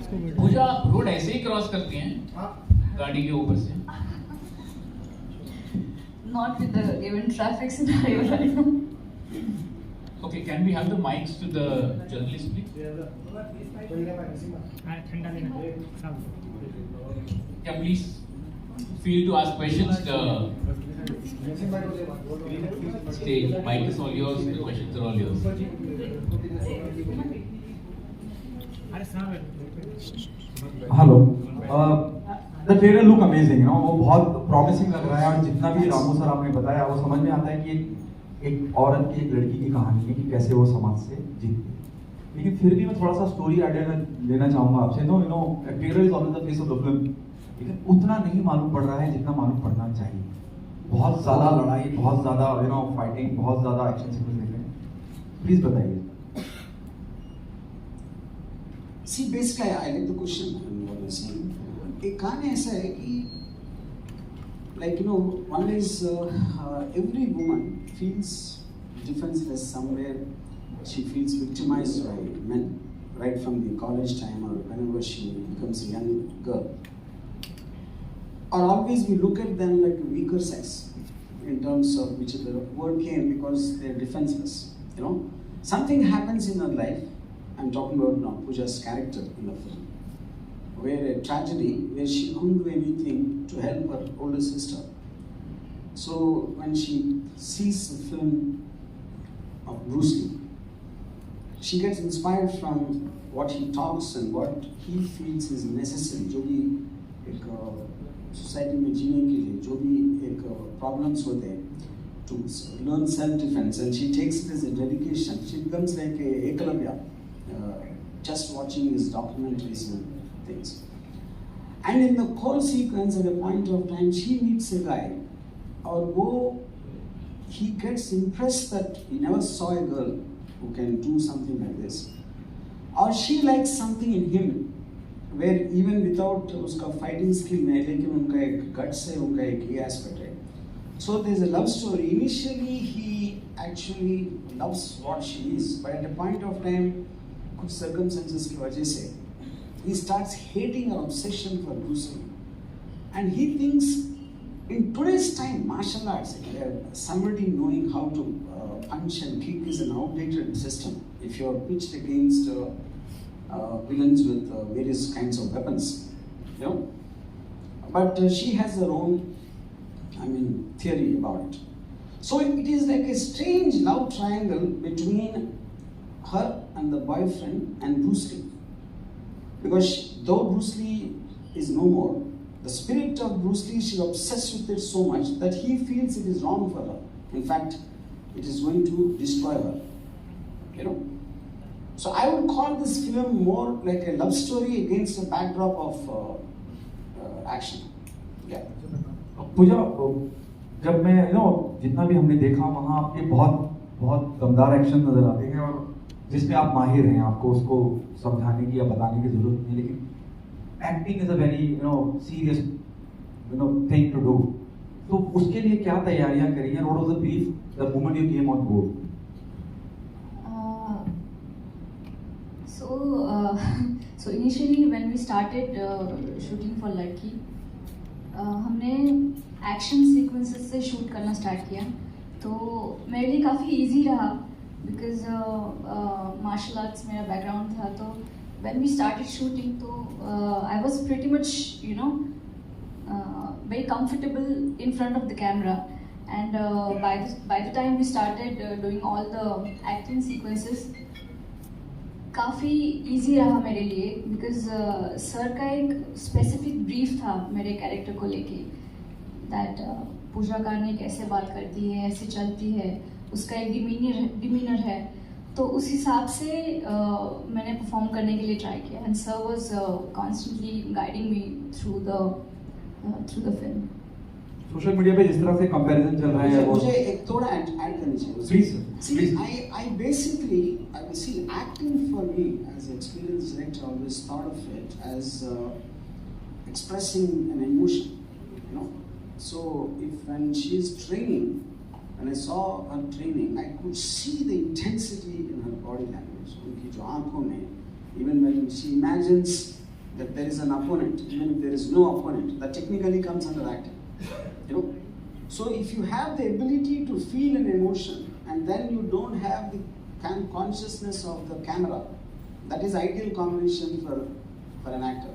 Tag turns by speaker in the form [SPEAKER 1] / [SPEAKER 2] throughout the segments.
[SPEAKER 1] पूजा आप रोड ऐसे ही क्रॉस करती हैं गाड़ी के ऊपर से?
[SPEAKER 2] Not with the given traffic scenario right now.
[SPEAKER 1] Okay, can we have the mics to the journalist, please? Yeah, please feel to ask questions. The stage, mic is all yours. The questions are all yours.
[SPEAKER 3] Hello the trailer look amazing, वो बहुत promising लग रहा है। और जितना भी Ramu sir आपने बताया वो समझ में आता है कि एक औरत की, एक लड़की की कहानी है कि कैसे वो समाज से जीतती है। लेकिन फिर भी मैं थोड़ा सा स्टोरी आइडिया लेना चाहूँगा आपसे। Trailer is always the face of the film, लेकिन उतना नहीं मालूम पड़ रहा है जितना मालूम पड़ना चाहिए। बहुत ज़्यादा लड़ाई, बहुत ज़्यादा फाइटिंग, बहुत ज़्यादा एक्शन सीक्वेंस देख रहे हैं। प्लीज़ बताइए।
[SPEAKER 4] See, basically, I like the question and what you're saying. एक कहानी ऐसा है कि, one is every woman feels defenseless somewhere. She feels victimized by men, right from the college time or whenever she becomes a young girl. Or always we look at them like a weaker sex in terms of which the word came because they're defenseless. Something happens in her life. I'm talking about now Pooja's character in the film, where a tragedy where she couldn't do anything to help her older sister. So when she sees the film of Bruce Lee, she gets inspired from what he talks and what he feels is necessary. जो भी एक society में जीने के लिए जो भी एक problems होते हैं, to learn self-defense, and she takes it as a dedication. She becomes like a Ekalavya. Just watching his documentaries and things. And in the call sequence, at a point of time, she meets a guy, he gets impressed that he never saw a girl who can do something like this. Or she likes something in him, where even without uska fighting skill, लेकिन उनका एक guts है, उनका एक ये aspect है. So there's a love story. Initially, he actually loves what she is, but at a point of time, कुछ circumstances की वजह से he starts hating her obsession for Bruce Lee, and he thinks in today's time martial arts, somebody knowing how to punch and kick is an outdated system. If you're pitched against villains with various kinds of weapons, but she has her own theory about it. So it is like a strange love triangle between her and the boyfriend and Bruce Lee, because though Bruce Lee is no more, the spirit of Bruce Lee, she's obsessed with it so much that he feels it is wrong for her. In fact, it is going to destroy her. So I would call this film more like a love story against a backdrop of action. Yeah.
[SPEAKER 3] पूजा, जब मैं जितना भी हमने देखा वहाँ आपके बहुत दमदार एक्शन नजर आते हैं, और जिसमें आप माहिर हैं, आपको उसको समझाने की या बताने की जरूरत नहीं, लेकिन acting is a very serious thing to do. तो उसके लिए क्या तैयारियां करी हैं? What was the brief the moment you came on board?
[SPEAKER 2] So initially when we started shooting for Ladki, हमने एक्शन सीक्वेंसेस से शूट करना स्टार्ट किया। तो मेरे लिए काफ़ी इजी रहा, बिकॉज मार्शल आर्ट्स मेरा बैकग्राउंड था। तो व्हेन वी स्टार्टेड शूटिंग, तो I was pretty much very comfortable in front of the camera, and by the time we started doing all the acting sequences, काफ़ी easy रहा मेरे लिए, because sir का एक स्पेसिफिक ब्रीफ था मेरे character को लेके, दैट पूजा करने कैसे बात करती है, ऐसे चलती है, उसका एक डिमीनर है। तो उस हिसाब से मैंने परफॉर्म करने के लिए ट्राई किया, and sir was constantly guiding me through the film.
[SPEAKER 3] Social media पे जिस तरह से कंपैरिजन चल रहा है,
[SPEAKER 4] मुझे एक थोड़ा ऐड करना चाहिए।
[SPEAKER 3] Please.
[SPEAKER 4] I basically see acting for me as an experienced director, I always thought of it as expressing an emotion, So when she is training, when I saw her training, I could see the intensity in her body language, उनकी जो आँखों में, even when she imagines that there is an opponent, even if there is no opponent, that technically comes under acting. You know? So if you have the ability to feel an emotion and then you don't have the consciousness of the camera, that is ideal combination for an actor.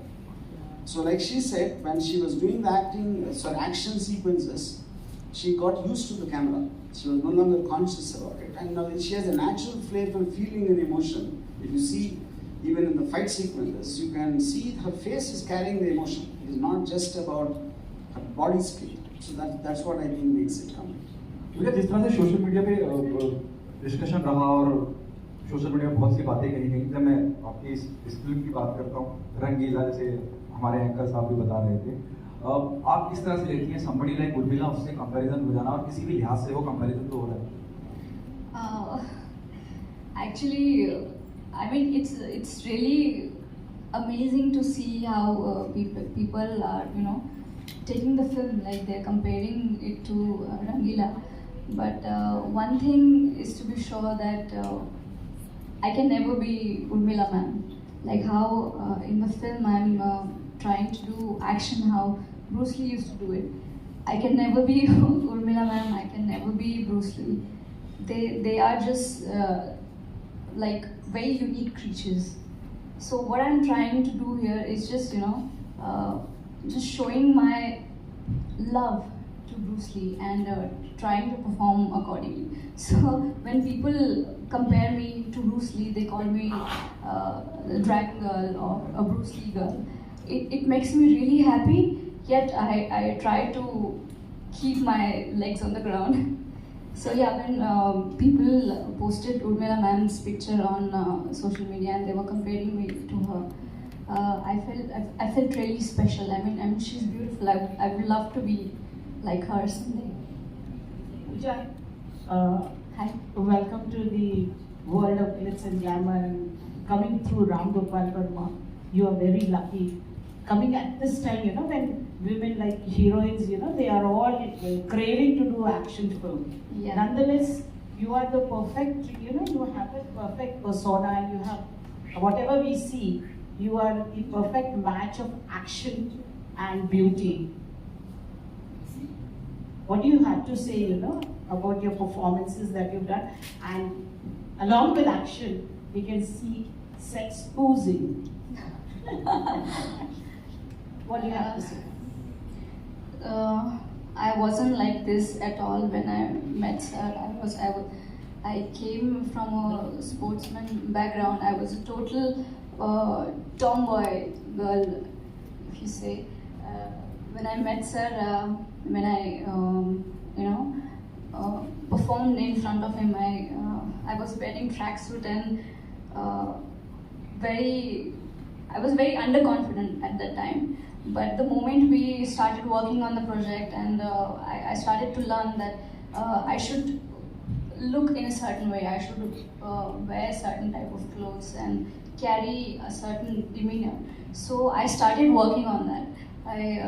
[SPEAKER 4] So like she said, when she was doing the action sequences, she got used to the camera. She was no longer conscious about it. And now she has a natural flair for feeling an emotion. If you see, even in the fight sequences, you can see her face is carrying the emotion. It is not just about her body speed. So that's what I think makes it complete.
[SPEAKER 3] क्योंकि जिस तरह से social media पे discussion रहा और social media में बहुत सी बातें कही गई, जब मैं आपकी इस फिल्म की बात करता हूँ, रंगीला, जैसे हमारे एंकर साहब भी बता रहे थे, आप किस तरह से लेती हैं somebody like उर्मिला, उससे कंपैरिजन हो जाना, और किसी भी लिहाज से वो कंपैरिजन तो हो रहा है?
[SPEAKER 2] Actually, I mean, it's really amazing to see how people are, you know, taking the film, like they're comparing it to Rangila. But one thing is to be sure that I can never be Urmila ma'am. Like how in the film I'm trying to do action how Bruce Lee used to do it. I can never be Urmila ma'am, I can never be Bruce Lee. They are just like very unique creatures. So what I'm trying to do here is just, you know, just showing my love to Bruce Lee and trying to perform accordingly. So when people compare me to Bruce Lee, they call me a Dragon Girl or a Bruce Lee girl. It makes me really happy, yet I try to keep my legs on the ground. So yeah, when people posted Urmila ma'am's picture on social media and they were comparing me to her, I felt really special. I mean she's beautiful. I would love to be like her someday.
[SPEAKER 5] Pooja,
[SPEAKER 2] Hi.
[SPEAKER 5] welcome to the world of glitz and glamour, and coming through Ramgopal Varma. You are very lucky. Coming at this time, you know, when women like heroines, you know, they are all craving to do action film.
[SPEAKER 2] Yeah.
[SPEAKER 5] Nonetheless, you are the perfect, you know, you have a perfect persona, and you have, whatever we see, you are the perfect match of action and beauty. What do you have to say, you know, about your performances that you've done? And along with action, we can see sex oozing. What do you have to say?
[SPEAKER 2] I wasn't like this at all when I met her. I came from a sportsman background. I was a total tomboy girl, if you say. When I met her, when I performed in front of him, I was wearing tracksuit and I was very underconfident at that time. But the moment we started working on the project and I started to learn that I should look in a certain way, I should wear a certain type of clothes and carry a certain demeanor. So I started working on that. I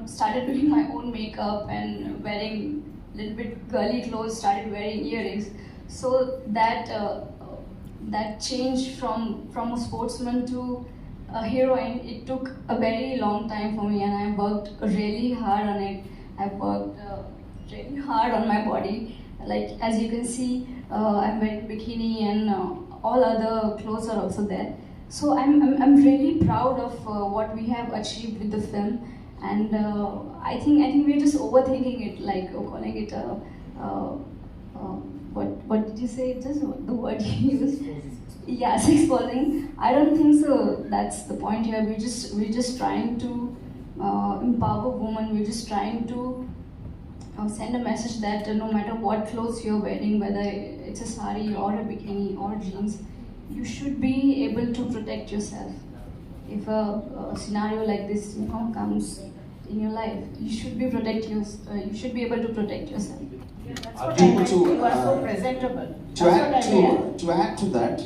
[SPEAKER 2] started doing my own makeup and wearing a little bit girly clothes, started wearing earrings. So that change from a sportsman to a heroine, it took a very long time for me, and I worked really hard on it. I worked really hard on my body. Like as you can see, I'm wearing bikini and all other clothes are also there. So I'm really proud of what we have achieved with the film, and I think we're just overthinking it, like calling it what did you say? Just the word you used. Yeah, sex posing. I don't think so. That's the point here. We're just trying to empower women. We're just trying to send a message that no matter what clothes you're wearing, whether it's a sari or a bikini or jeans, you should be able to protect yourself. If a scenario like this, comes in your life, you should be you should be able to protect yourself.
[SPEAKER 5] Yeah, that's what I meant. You are so presentable.
[SPEAKER 4] To add to that,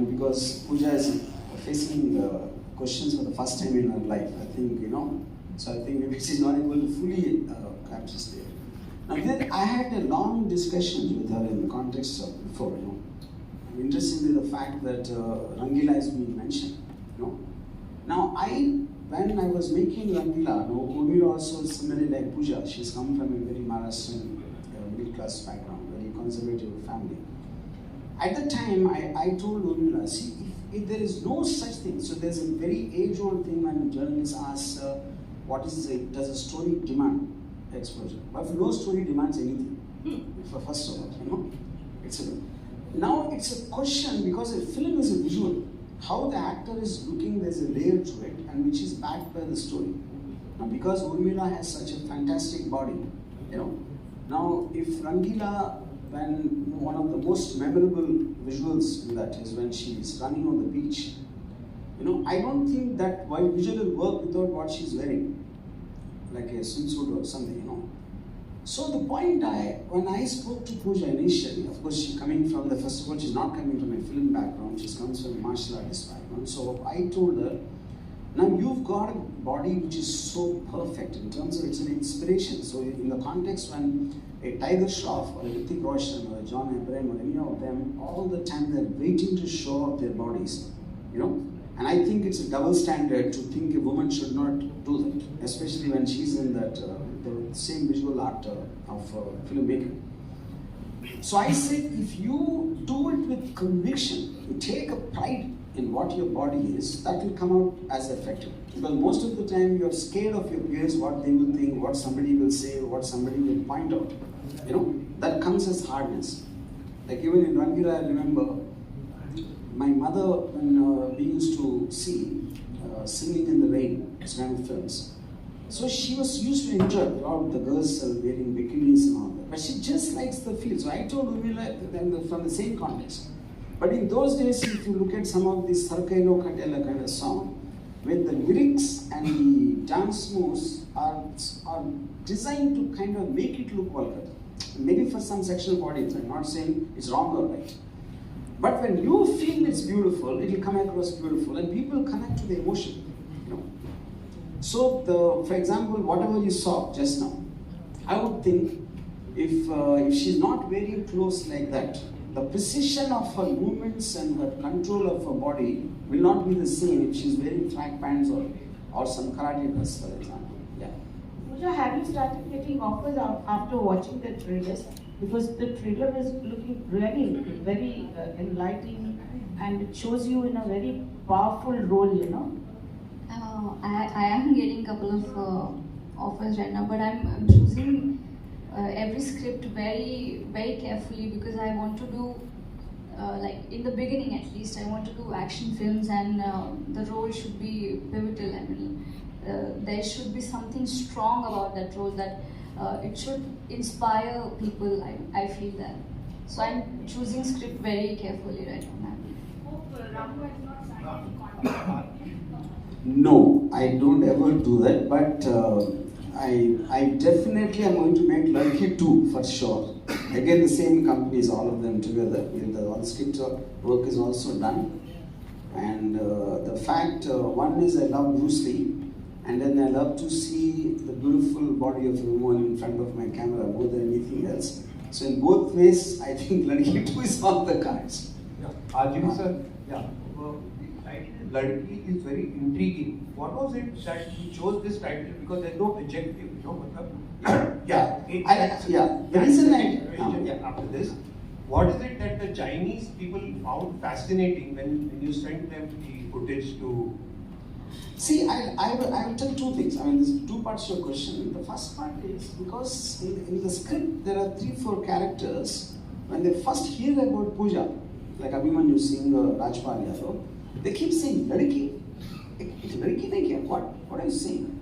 [SPEAKER 4] because Pooja is facing questions for the first time in her life, I think, so I think maybe she's not able to fully capture it. Now, I had a long discussion with her in the context of before, Interestingly, the fact that Rangila has been mentioned. You know? Now when I was making Rangila, Urmila also similarly like Pooja, she's come from a very Maharashtrian middle class background, very conservative family. At the time, I told Urmila, see, if there is no such thing, so there's a very age-old thing when journalists ask, does a story demand exposure? But no story demands anything, first of all, you know. Now it's a question, because a film is a visual. How the actor is looking, there's a layer to it, and which is backed by the story. Now, because Urmila has such a fantastic body, you know. Now, if Rangila, when one of the most memorable visuals in that is when she is running on the beach, you know, I don't think that visual will work without what she's wearing, like a swimsuit or something, you know. So the point when I spoke to Pooja initially, of course she's coming from first of all, she's not coming from a film background, she comes from a martial artist background. So I told her, now you've got a body which is so perfect in terms of it's an inspiration. So in the context when a Tiger Shroff or a Hrithik Roshan or a John Abraham or any of them, all the time they're waiting to show off their bodies, you know. And I think it's a double standard to think a woman should not do that, especially when she's in that the same visual art of filmmaking. So I said, if you do it with conviction, you take a pride in what your body is, that will come out as effective. Because most of the time you're scared of your peers, what they will think, what somebody will say, what somebody will point out. You know, that comes as hardness. Like even in Rangila, I remember my mother, when we used to see Singing in the Rain, Islamic films. So she was used to enjoy all the girls wearing bikinis and all that. But she just likes the feel. So I told Urmila from the same context. But in those days, if you look at some of these Sarkaino Katela kind of song, where the lyrics and the dance moves are designed to kind of make it look vulgar. Maybe for some sexual bodies, I'm not saying it's wrong or right. But when you feel it's beautiful, it will come across beautiful and people connect to the emotion, you know. So, for example, whatever you saw just now, I would think if she's not wearing clothes like that, the precision of her movements and her control of her body will not be the same if she's wearing track pants or some karate dress, for example. Yeah.
[SPEAKER 5] Pooja, have you started getting offers after watching the trailers? Because the trailer is looking really very enlightening and it shows you in a very powerful role, you know.
[SPEAKER 2] I am getting a couple of offers right now, but I'm choosing every script very, very carefully because I want to do, like in the beginning at least, I want to do action films and the role should be pivotal. I mean, there should be something strong about that role that it should inspire people, I feel that. So I'm choosing script very carefully right now.
[SPEAKER 4] No, I don't ever do that, but I definitely am going to make Ladki 2 for sure. Again, the same companies, all of them together. All the script work is also done. And the fact, one is I love Bruce Lee, and then I love to see the beautiful body of a woman in front of my camera more than anything else. So in both ways, I think Ladki 2 is on the cards.
[SPEAKER 6] Yeah. RGV sir, yeah. Ladki is very intriguing. What was it that you chose this title? Because there's no objective, you know.
[SPEAKER 4] The reason
[SPEAKER 6] after this, what is it that the Chinese people found fascinating when you sent them the footage to?
[SPEAKER 4] See, I will tell two things. I mean, there's two parts to your question. The first part is because in the script there are 3-4 characters. When they first hear about Pooja, like Abhimanyu Singh or Rajpal Yadav, they keep saying, Ladki? Ladki nahi kiya? What are you saying?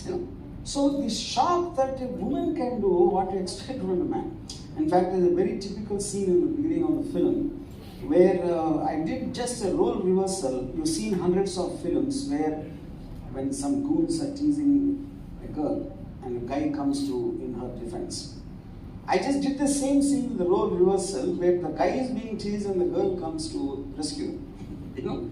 [SPEAKER 4] You know? So the shock that a woman can do what you expect from a man. In fact, there's a very typical scene in the beginning of the film where I did just a role reversal. You've seen hundreds of films where when some goons are teasing a girl and a guy comes to in her defense. I just did the same scene in the role reversal where the guy is being teased and the girl comes to rescue. You know?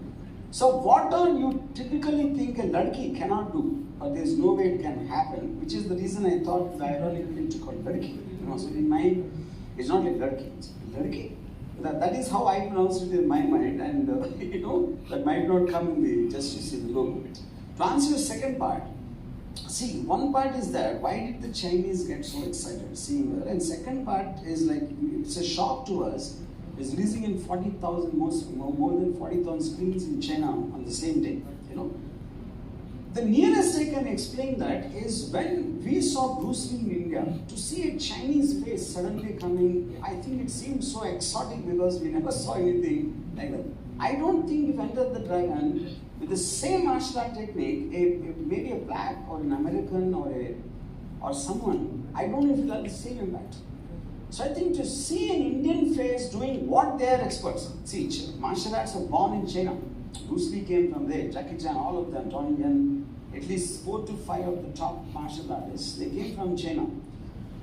[SPEAKER 4] So what all you typically think a Ladki cannot do, or there's no way it can happen, which is the reason I thought the ironic thing to call Ladki. You know, so in mind, it's not like Ladki, it's Ladki. That is how I pronounced it in my mind, and that might not come in the just to see the logo. To answer your second part, see, one part is that why did the Chinese get so excited seeing her, and second part is like it's a shock to us. It's releasing in 40,000 more than 40,000 screens in China on the same day. The nearest I can explain that is when we saw Bruce Lee in India, to see a Chinese face suddenly coming, I think it seemed so exotic because we never saw anything like that. I don't think if Enter the Dragon with the same martial art technique, maybe a black or an American or someone, I don't know if it will have the same impact. So I think to see an Indian face doing what they are experts. See, martial arts are born in China. Bruce Lee came from there, Jackie Chan, all of them, Tony Yen, at least 4 to 5 of the top martial artists, they came from China.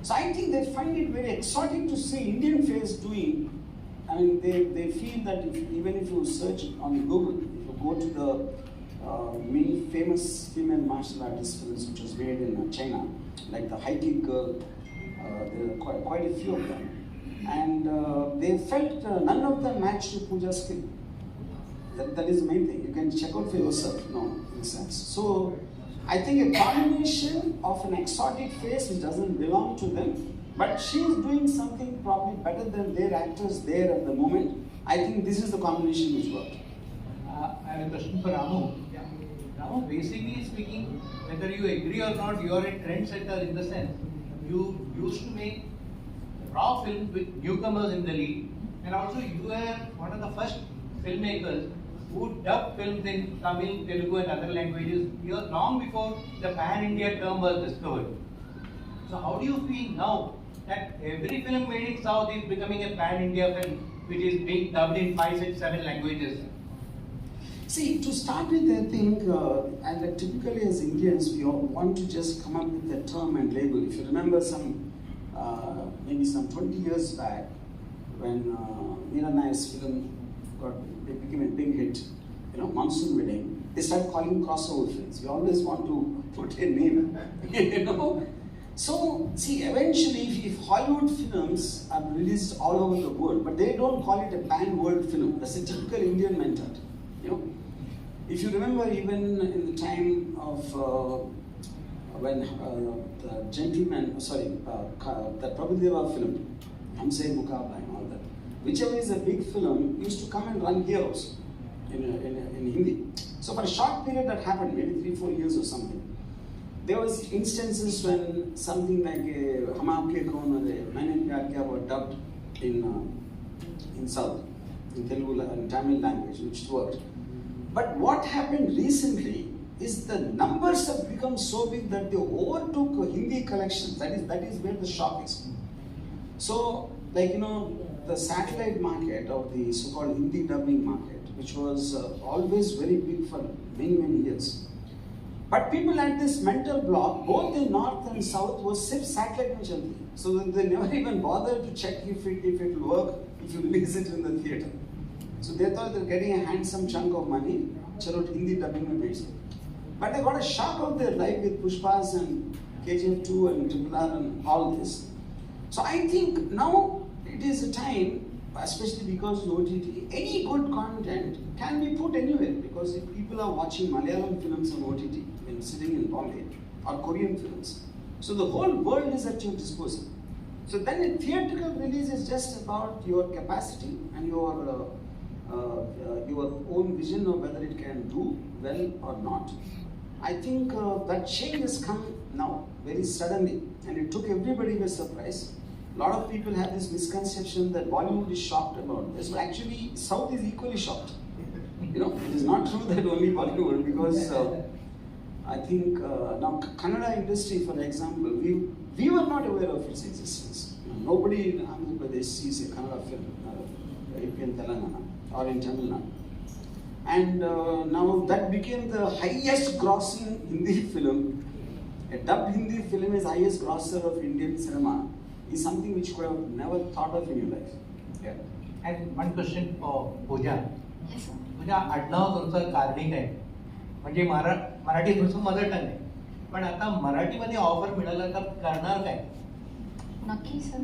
[SPEAKER 4] So I think they find it very exotic to see Indian face doing, I mean, they feel that even if you search on Google, if you go to the many famous female martial artist films which was made in China, like the High Kick Girl, there are quite a few of them. And they felt none of them matched to Pooja's skill. That is the main thing. You can check out for yourself. No, in sense. So I think a combination of an exotic face which doesn't belong to them, but she is doing something probably better than their actors there at the moment. I think this is the combination which worked.
[SPEAKER 7] I have a question for Ramu. Ramu, basically speaking, whether you agree or not, you are a trendsetter in the sense you used to make raw films with newcomers in the lead, and also you were one of the first filmmakers who dubbed films in Tamil, Telugu and other languages years long before the pan-India term was discovered. So how do you feel now that every film made in South is becoming a pan-India film which is being dubbed in 5, 6, 7 languages?
[SPEAKER 4] See, to start with, I think, and typically as Indians, we all want to just come up with a term and label. If you remember maybe some 20 years back, when Meera Nair's film became a big hit, Monsoon Wedding, they started calling crossover films. We always want to put a name, So, see, eventually, if Hollywood films are released all over the world, but they don't call it a pan-world film. That's a typical Indian mentality, If you remember, even in the time of when the gentleman, that Prabhudeva film, Hamse Mukabla and all that, whichever is a big film, used to come and run here also in Hindi. So for a short period that happened, maybe 3-4 years or something. There was instances when something like Hum Aapke Kaun or Maine Pyar Kiya were dubbed in South, in Telugu and Tamil language, which worked. But what happened recently is the numbers have become so big that they overtook Hindi collections. That is where the shock is. So, the satellite market or the so-called Hindi dubbing market, which was always very big for many, many years. But people had this mental block, both in North and South, was sirf satellite mein chalti. So they never even bothered to check if it will work, if you release it in the theatre. So they thought they were getting a handsome chunk of money, chalo Hindi dubbing mein base. But they got a shock of their life with Pushpas and KGF 2 and Triple R and all this. So I think now it is a time, especially because of OTT, any good content can be put anywhere, because if people are watching Malayalam films on OTT when sitting in Bombay, or Korean films, so the whole world is at your disposal. So then a theatrical release is just about your capacity and your own vision of whether it can do well or not. I think that change has come now very suddenly, and it took everybody by surprise. A lot of people have this misconception that Bollywood is shocked about this, but actually South is equally shocked. It is not true that only Bollywood, because I think now Kannada industry, for example, we were not aware of its existence. Nobody in Andhra Pradesh sees a Kannada film, in Telangana or in Tamil Nadu. And now that became the highest grossing Hindi film. A dubbed Hindi film is highest grosser of Indian cinema. Is something which you could have never thought of in your life.
[SPEAKER 7] Yeah. And one question for Pooja.
[SPEAKER 2] Yes, sir.
[SPEAKER 7] Pooja, आडनाव तुमचं कार्णिक आहे, म्हणजे मराठी तुमचं mother tongue आहे, पण आता मराठीमध्ये offer मिळालं तर करणार काय?
[SPEAKER 2] Naki, sir.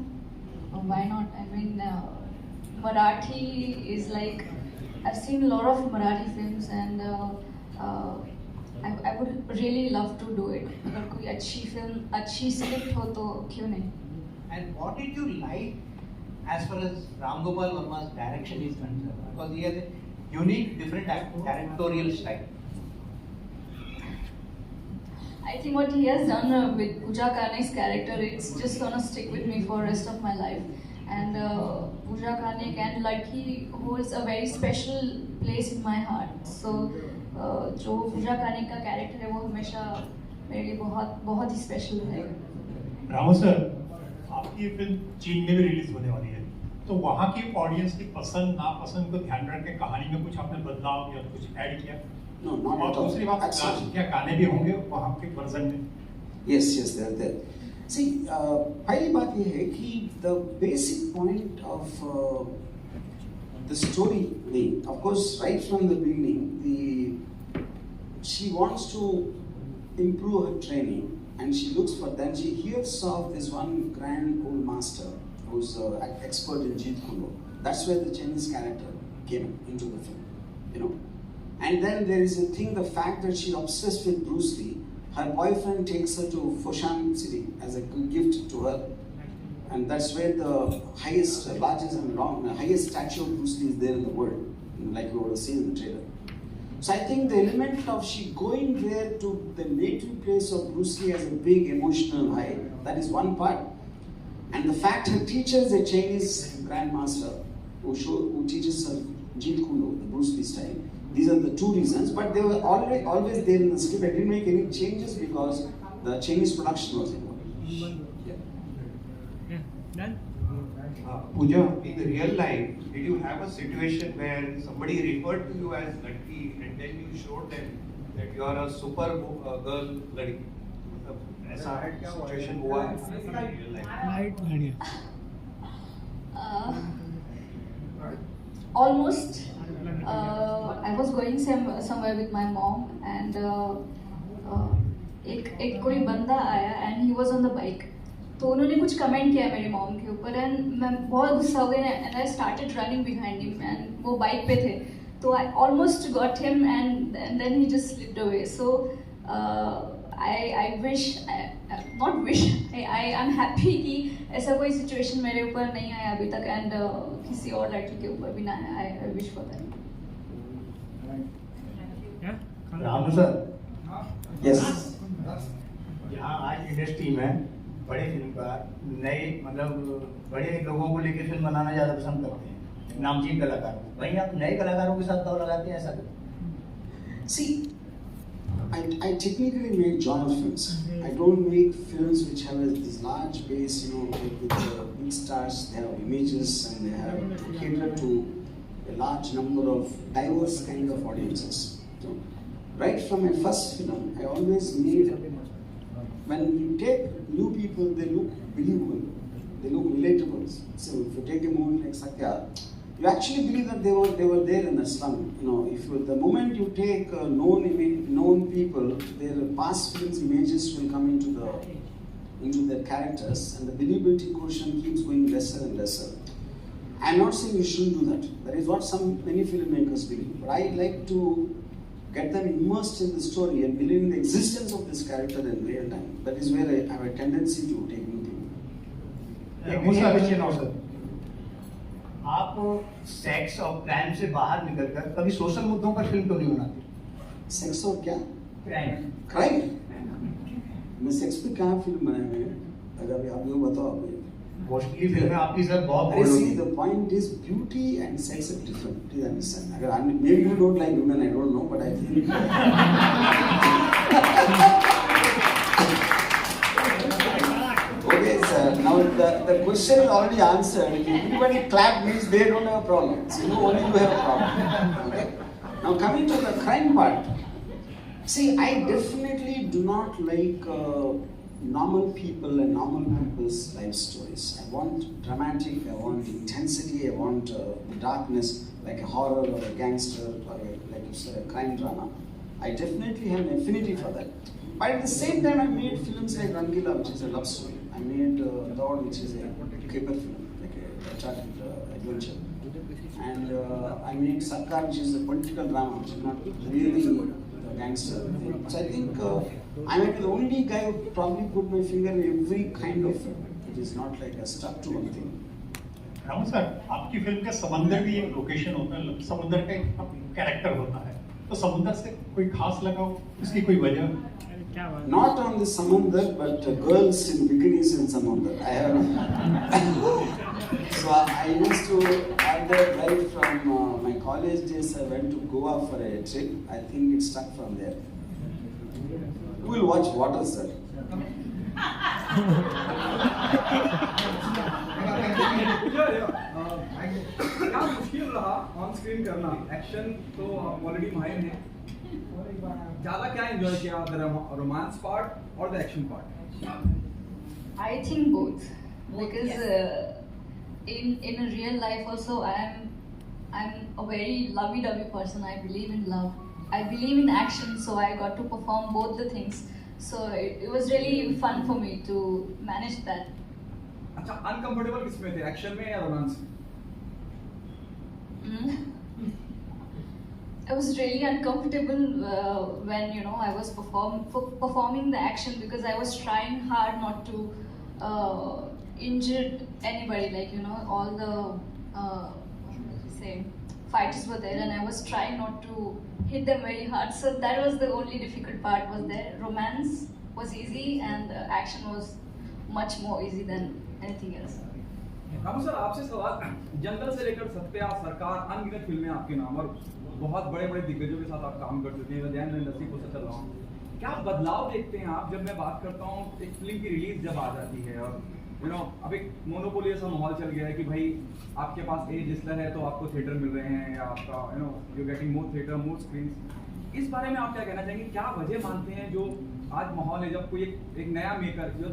[SPEAKER 2] Why not? I mean, Marathi is like, I've seen a lot of Marathi films and I would really love to do it. अगर कोई अच्छी film, अच्छी script हो तो क्यों नहीं?
[SPEAKER 7] And what did you like as far as Ramgopal Varma's direction is concerned? Because he has a unique, different directorial style.
[SPEAKER 2] I think what he has done with Pooja Kane's character, it's just gonna stick with me for rest of my life. And Pooja Kane and Ladki holds a very special place in my heart. So जो Pooja Kane का character है वो हमेशा मेरे लिए बहुत ही special है.
[SPEAKER 8] रामो सर, आपकी ये फिल्म चीन में भी रिलीज होने वाली है, तो वहाँ की ऑडियंस की पसंद नापसंद को ध्यान रख के कहानी में कुछ आपने बदलाव या कुछ ऐड किया?
[SPEAKER 4] No, not
[SPEAKER 8] और
[SPEAKER 4] at all.
[SPEAKER 8] दूसरी बात, क्या गाने भी होंगे वहाँ के वर्जन में?
[SPEAKER 4] Yes, they are there. See, पहली बात ये है कि the basic point of the story, of course, right from the beginning, she wants to improve her training, and she looks for that. She hears of this one grand old master who's an expert in Jeet Kune Do. That's where the Chinese character came into the film, you know. And then there is a thing, the fact that she's obsessed with Bruce Lee. Her boyfriend takes her to Foshan City as a gift to her, and that's where the highest, largest and highest statue of Bruce Lee is there in the world, like we would have seen in the trailer. So I think the element of she going there to the native place of Bruce Lee has a big emotional high. That is one part, and the fact her teacher is a Chinese grandmaster who teaches her Jeet Kune Do, the Bruce Lee style. These are the two reasons, but they were always there in the script. I didn't make any changes because the Chinese production was involved.
[SPEAKER 6] Pooja, in the real life, did you have a situation where somebody referred to you as Ladki and then you showed them that you are a super girl Ladki? ऐसा situation हुआ है in real life?
[SPEAKER 2] Almost. I was going somewhere with my mom and एक कोई बंदा आया and he was on the bike. तो उन्होंने कुछ कमेंट किया मेरी मॉम के ऊपर and मैं बहुत गुस्सा हो गई and I started running behind him and वो बाइक पे थे. तो I almost got him and then he just slipped away. So I wish, not wish, I am happy कि ऐसा कोई situation मेरे ऊपर नहीं आया अभी तक and किसी और लड़की के ऊपर भी ना आया. I wish for that.
[SPEAKER 9] Ramu sir,
[SPEAKER 4] Yes.
[SPEAKER 9] यहाँ आज इंडस्ट्री में बड़े फिल्मकार नए मतलब बड़े लोगों को लेकर फिल्म बनाना ज़्यादा पसंद करते हैं, नामचीन कलाकार. वहीं आप नए कलाकारों के साथ दौड़ लगाते हैं, ऐसा क्यों?
[SPEAKER 4] See, I technically make genre films. I don't make films which have this large base, you know, with big stars. They have images and they have to cater to a large number of diverse kind of audiences. So, right from my first film, I always made, when you take new people, they look believable, they look relatable. So if you take a movie like Satya, you actually believe that they were there in the slum. You know, if the moment you take known people, their past films images will come into their characters, and the believability quotient keeps going lesser and lesser. I'm not saying you shouldn't do that. That is what many filmmakers believe. But I like to get them immersed in the story and believe in the existence of this character in real time. That is where I have a tendency to take new people.
[SPEAKER 9] एक दूसरा question और sir, आप sex और crime से बाहर निकलकर कभी social मुद्दों पर फिल्म तो नहीं बनाते?
[SPEAKER 4] सेक्स और क्या?
[SPEAKER 9] क्राइम.
[SPEAKER 4] मैं सेक्स पे कहाँ फिल्म बनाए हुए हैं? अगर आप लोग बताओ आप.
[SPEAKER 9] मोस्टली फिल्में आपकी सर बहुत
[SPEAKER 4] I see the point is beauty and sex are different. Please understand. Maybe you don't like women, I don't know, but I think. Okay, sir. Now the question is already answered. If everybody clap means they don't have a problem. So only you have a problem. Okay. Now coming to the crime part. See, I definitely do not like normal people and normal people's life stories. I want dramatic, I want intensity, I want darkness, like a horror or a gangster or like you said, a crime drama. I definitely have an affinity for that. But at the same time, I made films like Rangila, which is a love story. I made Dawn, which is a caper film, like a tragic adventure. And I made Sarkar, which is a political drama, which is not really the gangster thing. So I think I might be the only guy who probably put my finger in every kind of film. It is not like a stuck to one thing.
[SPEAKER 8] Ramu sir, आपकी film का समंदर भी एक location होता है, समंदर का एक कैरेक्टर होता है, तो समंदर से कोई खास लगाव, उसकी कोई वजह?
[SPEAKER 4] Not on the Samandar, but girls in bikinis in Samandar. I have. So I used to either drive from my college days. I went to Goa for a trip. I think it stuck from there. Who will watch water, sir?
[SPEAKER 10] क्या मुश्किल रहा on screen करना action तो already माहिर हैं ज्यादा क्या enjoy किया द रोमांस पार्ट और the action part
[SPEAKER 2] I think both because in a real life also I'm a very lovey-dovey person. I believe in love. I believe in action, so I got to perform both the things. So it was really fun for me to manage that.
[SPEAKER 10] अच्छा uncomfortable किसमें थे action में या romance
[SPEAKER 2] I was really uncomfortable when I was performing the action because I was trying hard not to injure anybody. Like all the fighters were there, and I was trying not to hit them very hard. So that was the only difficult part. Was there romance was easy, and action was much more easy than anything else.
[SPEAKER 10] Ramu sir आपसे सवाल जंगल से लेकर सत्या सरकार अनगिनत फिल्में आपके नाम और बहुत बड़े बड़े दिग्गजों के साथ आप काम कर चुके हैं जैन इंडस्ट्री को चल रहा हूँ क्या बदलाव देखते हैं आप जब मैं बात करता हूँ एक फिल्म की रिलीज जब आ जाती है और अब एक मोनोपोली ऐसा माहौल चल गया है कि भाई आपके पास ए जिसला है तो आपको थिएटर मिल रहे हैं या आपका you getting more theatre more screen इस बारे में आप क्या कहना चाहेंगे क्या वजह मानते हैं जो आज माहौल है जब कोई एक नया मेकर जो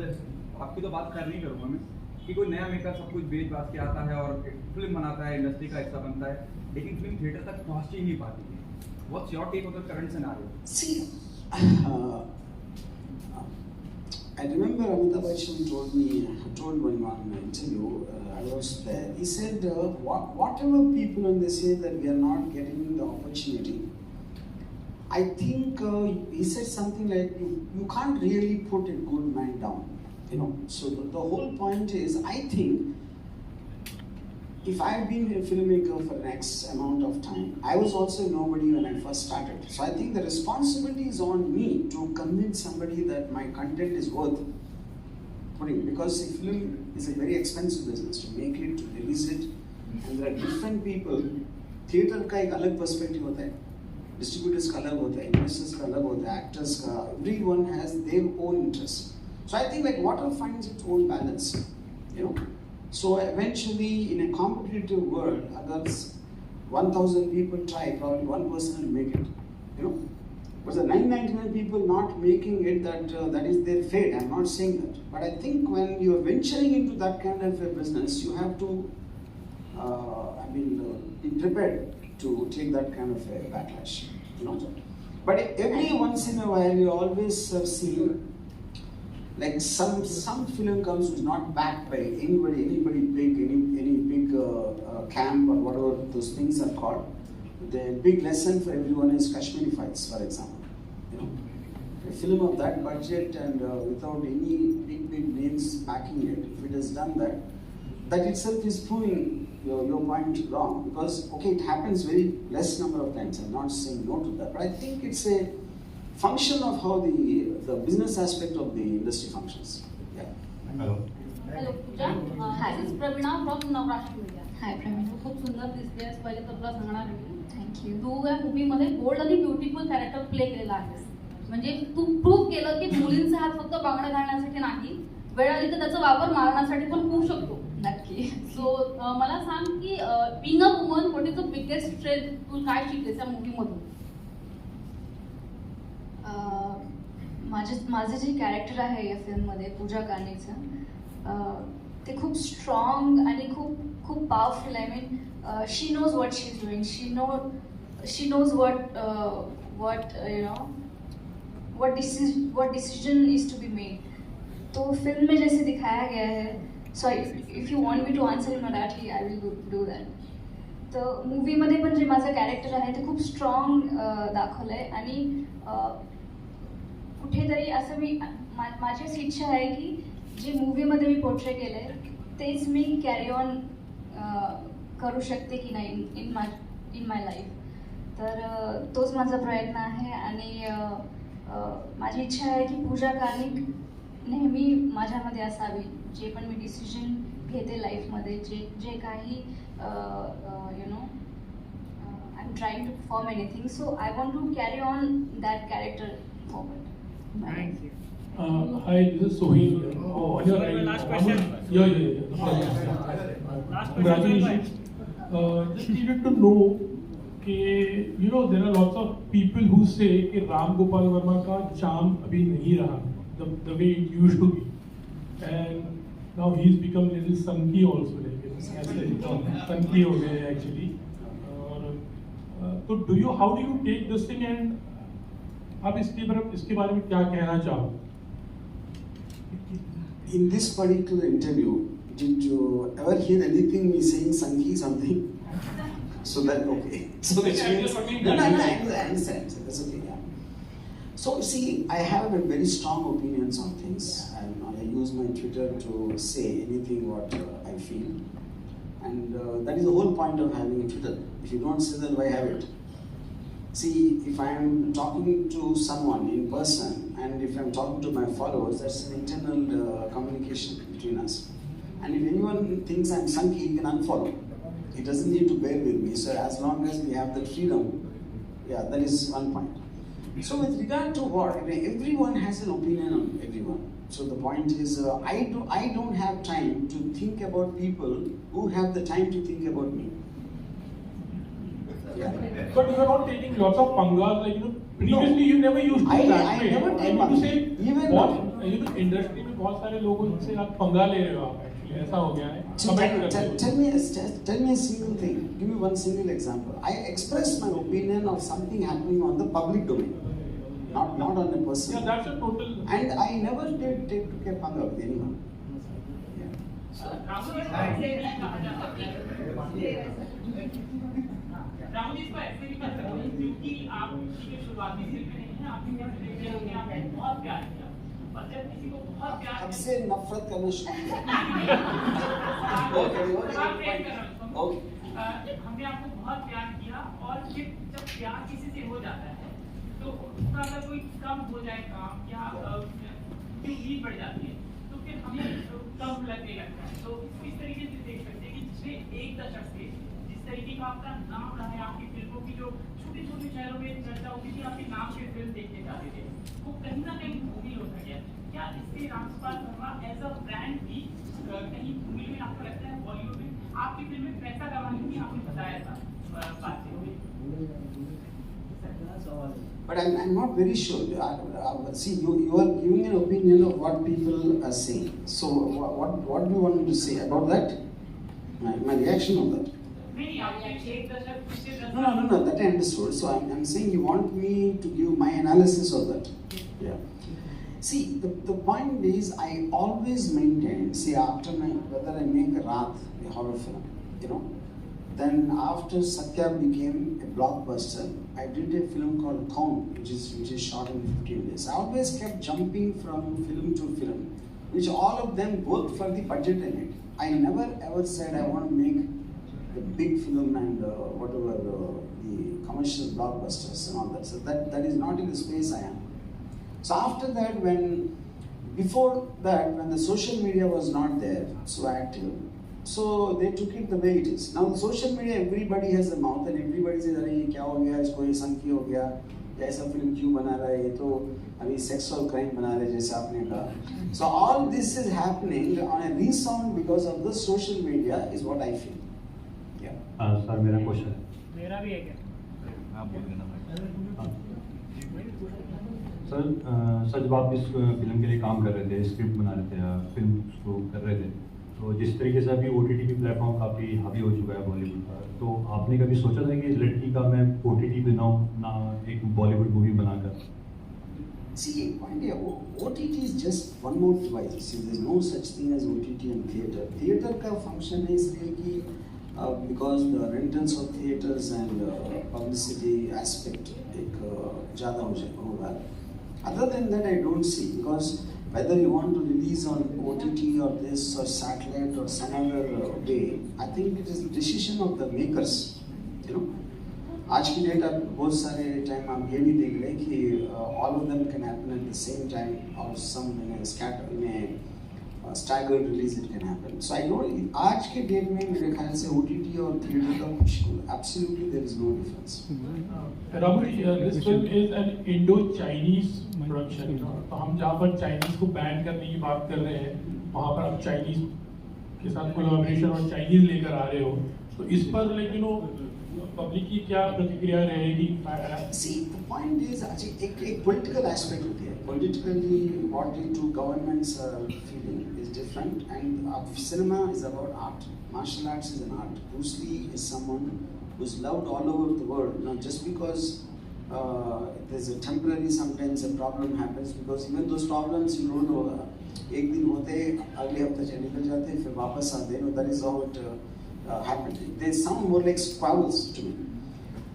[SPEAKER 10] आपकी तो बात कर नहीं करूँगा मैं कि कोई नया मेकर सब कुछ बेच बाज के आता है और एक फिल्म बनाता है इंडस्ट्री का हिस्सा बनता है लेकिन फिल्म थिएटर तक पहुंच ही नहीं पाती है what's your take on the current scenario
[SPEAKER 4] See, I remember Amitabh Bachchan told me one interview, I was there, he said, whatever people when they say that we are not getting the opportunity, I think he said something like, you can't really put a good man down. So the whole point is, I think if I've been a filmmaker for X amount of time, I was also nobody when I first started. So I think the responsibility is on me to convince somebody that my content is worth putting, because film is a very expensive business to make it, to release it, and there are different people. Theater का एक अलग perspective होता है, distributors का अलग होता है, investors का अलग होता है, actors का, everyone has their own interests. So I think like water finds its own balance, So eventually in a competitive world, agar 1,000 people try, probably one person will make it, But the 999 people not making it, that is their fate. I'm not saying that. But I think when you are venturing into that kind of a business, you have to, be prepared to take that kind of a backlash, But every once in a while, you always see like some film comes which is not backed by anybody big, any big camp or whatever those things are called. The big lesson for everyone is Kashmiri fights, for example. A film of that budget and without any big names backing it, if it has done that itself is proving your point wrong. Because okay, it happens very less number of times. I'm not saying no to that, but I think it's a function of how the business aspect of the industry functions. Yeah.
[SPEAKER 8] Hello.
[SPEAKER 11] Hello, Pooja. This is Pravina from Navratri Media.
[SPEAKER 2] Hi, Pramina.
[SPEAKER 11] खूप सुंदर दिसतेस पहिले तर तुला सांगणार आहे
[SPEAKER 2] Thank you.
[SPEAKER 11] तू या मूवीमध्ये bold आणि ब्युटिफुल कॅरेक्टर प्ले केलेला आहेस म्हणजे तू प्रूव्ह केलं की मुलींचा हात फक्त बांगड्या घालण्यासाठी नाही वेळ आली तर त्याचा वापर मारण्यासाठी पण होऊ शकतो
[SPEAKER 2] नक्की.
[SPEAKER 11] सो मला सांग की being a woman what is the biggest strength तू काय शिकलेस या मूवीमधून
[SPEAKER 2] माझं जे कॅरेक्टर आहे या फिल्ममध्ये पूजा कानेचं ते खूप स्ट्रॉंग आणि खूप पॉवरफुल आहे mean she knows what she is doing she knows what decision is to be made. तो फिल्म में जैसे दिखाया गया है, so if you want me to answer in Marathi, I will do that. तर मूवीमध्ये पण जे माझं कॅरेक्टर आहे ते खूप स्ट्रॉंग दाखवलं आहे आणि कुठेतरी असं माझी अशी इच्छा आहे की जे मूवीमध्ये मी पोर्ट्रे केलं आहे तेच मी कॅरी ऑन करू शकते की नाही इन माय लाईफ. तर तोच माझा प्रयत्न आहे आणि माझी इच्छा आहे की पूजा कार्णिक नेहमी माझ्यामध्ये असावी. जे पण मी डिसिजन घेते लाईफमध्ये, जे काही I am trying to perform anything, so I want to carry on that character forward.
[SPEAKER 12] Hi, this is Sohail. On your right.
[SPEAKER 13] Last question.
[SPEAKER 12] Yeah. Congratulations. Just needed to know that there are lots of people who say that Ramgopal Varma ka charm abhi nahi raha, the way it used to be, and now he's become a little sunky also, like sunky ho gaya actually. So how do you take this thing and आप इसके बारे में क्या कहना चाहो?
[SPEAKER 4] In this particular interview, did you ever hear anything me saying Sangi something? So that okay. So which means no, I understand. So that's okay. Yeah. So see, I have a very strong opinions on things, and I use my Twitter to say anything what I feel, and that is the whole point of having a Twitter. If you don't say that, why have it? See, if I am talking to someone in person and if I am talking to my followers, that's an internal communication between us. And if anyone thinks I'm sunky, he can unfollow. He doesn't need to bear with me. So as long as we have that freedom, yeah, that is one point. So with regard to what, everyone has an opinion on everyone. So the point is, I don't have time to think about people who have the time to think about me. Yeah.
[SPEAKER 12] But you are not taking lots of pangas, like previously no. You never used to
[SPEAKER 4] I
[SPEAKER 12] never
[SPEAKER 4] take
[SPEAKER 12] to say
[SPEAKER 4] even
[SPEAKER 12] industry में बहुत सारे लोग उनसे आप पंगा ले रहे हो आप एक्चुअली ऐसा हो गया है.
[SPEAKER 4] Tell me a single thing. Give me one single example. I express my opinion of something happening on the public domain, not on a person.
[SPEAKER 12] Yeah, that's a total.
[SPEAKER 4] And I never did take a panga with anyone.
[SPEAKER 13] Rahul इसको ऐसे भी कर सकते हैं क्योंकि आपकी शुरुआती film में नहीं है, आपने देखते होंगे आपने बहुत प्यार किया और जब किसी को बहुत प्यार
[SPEAKER 4] हमसे नफरत करना शुरू
[SPEAKER 13] हमने आपको बहुत प्यार किया और फिर जब प्यार किसी से हो जाता है तो उसका अगर कोई कम हो जाए काम या उम्मीद बढ़ जाती है तो फिर हमें कम लगने लगता है. तो इस तरीके से देख सकते हैं कि पिछले एक दशक से तरीके का आपका नाम रहा है, आपकी फिल्मों की जो छोटे छोटे शहरों में चर्चा होती थी, आपके नाम के फिल्म देखने जाते थे, वो कहीं ना कहीं भूमिल होता गया. क्या इससे Ramgopal Varma as a brand भी कहीं भूमिल में आपको लगता है? बॉलीवुड में आपकी फिल्म में पैसा कमाने की आपने बताया था बातचीत में.
[SPEAKER 4] But I'm not very sure. See, you are giving an opinion of what people are saying. So what do you want me to say about that? My reaction on that. No, that I understood. So I'm saying you want me to give my analysis of that. Yeah. See, the point is, I always maintain, see, after whether I make Raat, a horror film, then after Satya became a blockbuster, I did a film called Kaun, which is shot in 15 days. I always kept jumping from film to film, which all of them worked for the budget in it. I never ever said I want to make a big film and whatever the commercial blockbusters and all that. So that is not in the space I am. So after that, before that, when the social media was not there, so active, so they took it the way it is. Now the social media, everybody has a mouth and everybody says, "अरे ये क्या हो गया? इसको ये संकी हो गया? ऐसा फिल्म क्यों बना रहा है? ये तो अभी सेक्स और क्राइम बना रहे जैसे आपने कहा." So all this is happening on a resound because of the social media is what I feel.
[SPEAKER 14] Sir मेरा क्वेश्चन है.
[SPEAKER 13] मेरा भी है
[SPEAKER 14] सर सर जब आप इस फिल्म के लिए काम कर रहे थे, स्क्रिप्ट बना रहे थे या फिल्म को कर रहे थे, तो जिस तरीके से अभी OTT प्लेटफॉर्म काफ़ी हावी हो चुका है बॉलीवुड का, तो आपने कभी सोचा था कि लड़की का मैं OTT बनाऊँ ना एक बॉलीवुड मूवी बनाकर?
[SPEAKER 4] See, OTT is just one more device. See, there is no such thing as OTT and theatre. Theatre का function है इसलिए कि because the rentals of theaters and publicity aspect एक ज़्यादा हो जाए होगा. Other than that, I don't see, because whether you want to release on OTT or this or satellite or some other way, I think it is the decision of the makers. You know, आज की date आप बहुत सारे time आप ये भी देख लें कि all of them can happen at the same time, or some in a staggered release it can happen. So I don't, आज के डेट में मेरे ख्याल से OTT और theater का कुछ absolutely there is no difference.
[SPEAKER 12] Ramu, this film is an Indo-Chinese production. तो हम जहाँ पर Chinese को बैन करने की बात कर रहे हैं, वहाँ पर आप Chinese के साथ कोलैबोरेशन और Chinese लेकर आ रहे हो, तो इस पर पब्लिक की क्या प्रतिक्रिया रहेगी?
[SPEAKER 4] See, the point is, एक political aspect होती है. Politically, what the two governments are feeling is different, and cinema is about art. Martial arts is an art. Bruce Lee is someone who's loved all over the world. Not just because there's a temporary, sometimes a problem happens, because even those problems you don't know. एक दिन होते, अगले हफ्ते निकल जाते, फिर वापस आते. That is how it happened. They sound more like squabbles to me.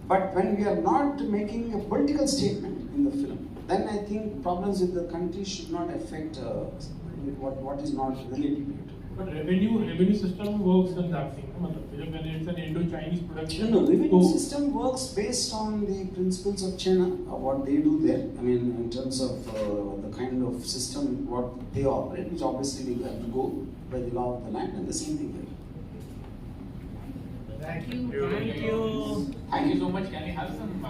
[SPEAKER 4] But when we are not making a political statement in the film, then I think problems with the country should not affect what is not related to it.
[SPEAKER 12] But revenue system works in that thing. When it's an Indo-Chinese production.
[SPEAKER 4] No, revenue system works based on the principles of China, what they do there. I mean, in terms of the kind of system what they operate, which obviously we have to go by the law of the land, and the same thing here.
[SPEAKER 1] Thank you. Thank you so much. Can we have some